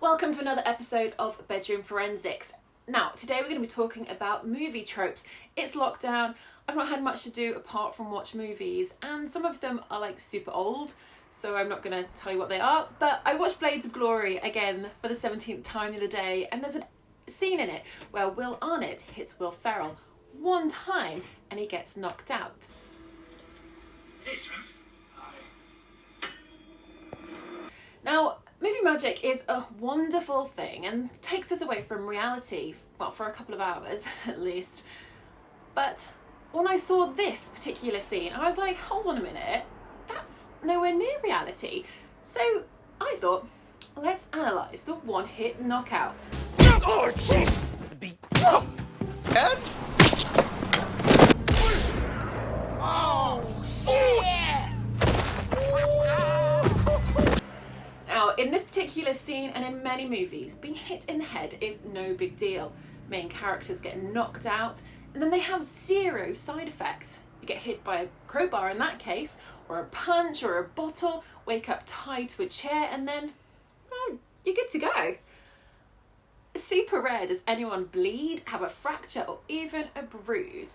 Welcome to another episode of Bedroom Forensics. Now, today we're going to be talking about movie tropes. It's lockdown, I've not had much to do apart from watch movies, and some of them are like super old, so I'm not going to tell you what they are, but I watched Blades of Glory again for the 17th time the other day, and there's a scene in it where Will Arnett hits Will Ferrell one time and he gets knocked out. Hey, Smith. Hi. Now, movie magic is a wonderful thing and takes us away from reality, well, for a couple of hours at least. But when I saw this particular scene, I was like, hold on a minute, that's nowhere near reality. So I thought, let's analyse the one-hit knockout. Oh, jeez! The beat. Oh! And? Oh, shit! Now, in this particular scene and in many movies, being hit in the head is no big deal. Main characters get knocked out and then they have zero side effects. You get hit by a crowbar in that case, or a punch or a bottle, wake up tied to a chair, and then, well, you're good to go. Super rare does anyone bleed, have a fracture or even a bruise.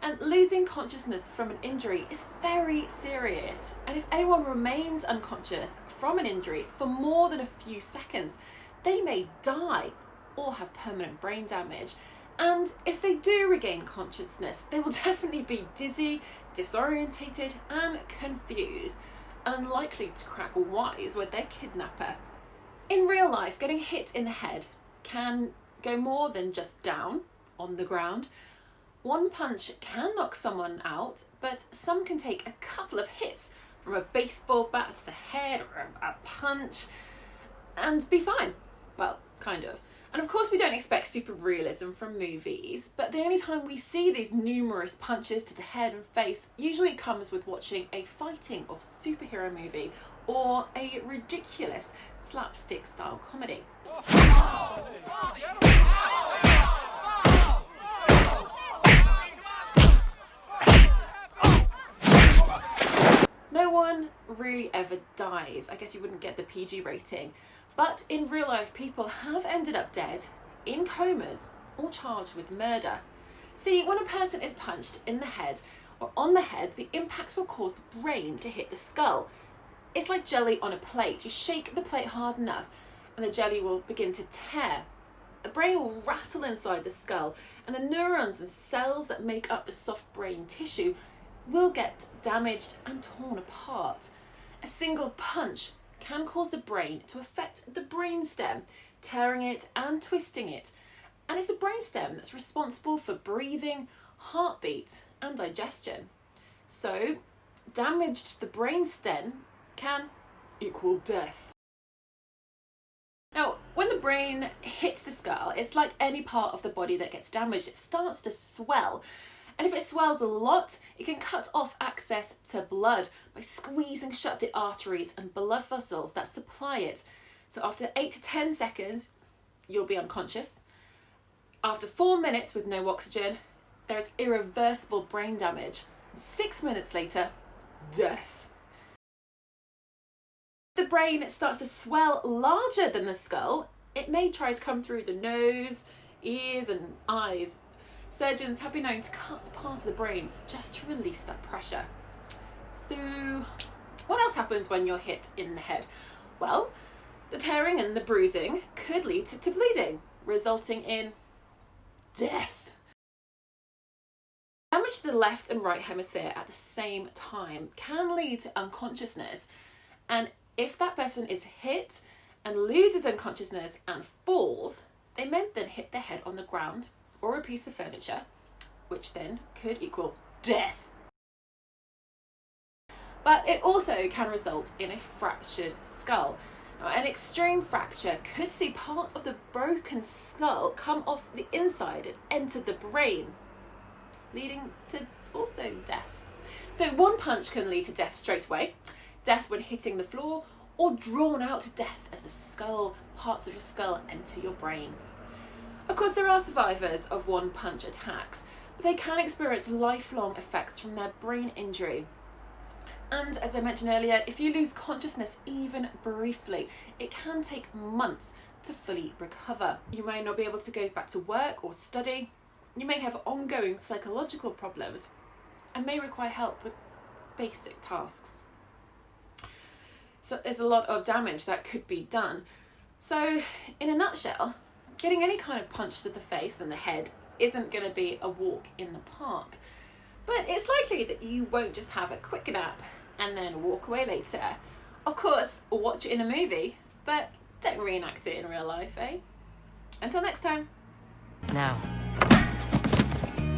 And losing consciousness from an injury is very serious. And if anyone remains unconscious from an injury for more than a few seconds, they may die or have permanent brain damage. And if they do regain consciousness, they will definitely be dizzy, disorientated and confused, and unlikely to crack wise with their kidnapper. In real life, getting hit in the head can go more than just down on the ground. One punch can knock someone out, but some can take a couple of hits from a baseball bat to the head or a punch and be fine. Well, kind of. And of course we don't expect super realism from movies, but the only time we see these numerous punches to the head and face usually comes with watching a fighting or superhero movie or a ridiculous slapstick style comedy. No one really ever dies. I guess you wouldn't get the PG rating. But in real life, people have ended up dead, in comas, or charged with murder. See, when a person is punched in the head or on the head, the impact will cause the brain to hit the skull. It's like jelly on a plate. You shake the plate hard enough and the jelly will begin to tear. The brain will rattle inside the skull, and the neurons and cells that make up the soft brain tissue will get damaged and torn apart. A single punch can cause the brain to affect the brainstem, tearing it and twisting it. And it's the brainstem that's responsible for breathing, heartbeat and digestion. So, damage to the brainstem can equal death. Now, when the brain hits the skull, it's like any part of the body that gets damaged. It starts to swell. And if it swells a lot, it can cut off access to blood by squeezing shut the arteries and blood vessels that supply it. So after 8 to 10 seconds, you'll be unconscious. After 4 minutes with no oxygen, there is irreversible brain damage. 6 minutes later, death. The brain starts to swell larger than the skull. It may try to come through the nose, ears and eyes. Surgeons have been known to cut part of the brains just to release that pressure. So, what else happens when you're hit in the head? Well, the tearing and the bruising could lead to bleeding, resulting in death. Damage to the left and right hemisphere at the same time can lead to unconsciousness, and if that person is hit and loses unconsciousness and falls, they may then hit their head on the ground or a piece of furniture, which then could equal death. But it also can result in a fractured skull. Now, an extreme fracture could see part of the broken skull come off the inside and enter the brain, leading to also death. So one punch can lead to death straight away, death when hitting the floor, or drawn out to death as the parts of your skull enter your brain. Of course, there are survivors of one-punch attacks, but they can experience lifelong effects from their brain injury. And as I mentioned earlier, if you lose consciousness even briefly, it can take months to fully recover. You may not be able to go back to work or study. You may have ongoing psychological problems and may require help with basic tasks. So there's a lot of damage that could be done. So in a nutshell, getting any kind of punch to the face and the head isn't going to be a walk in the park. But it's likely that you won't just have a quick nap and then walk away later. Of course, watch it in a movie, but don't reenact it in real life, eh? Until next time. Now,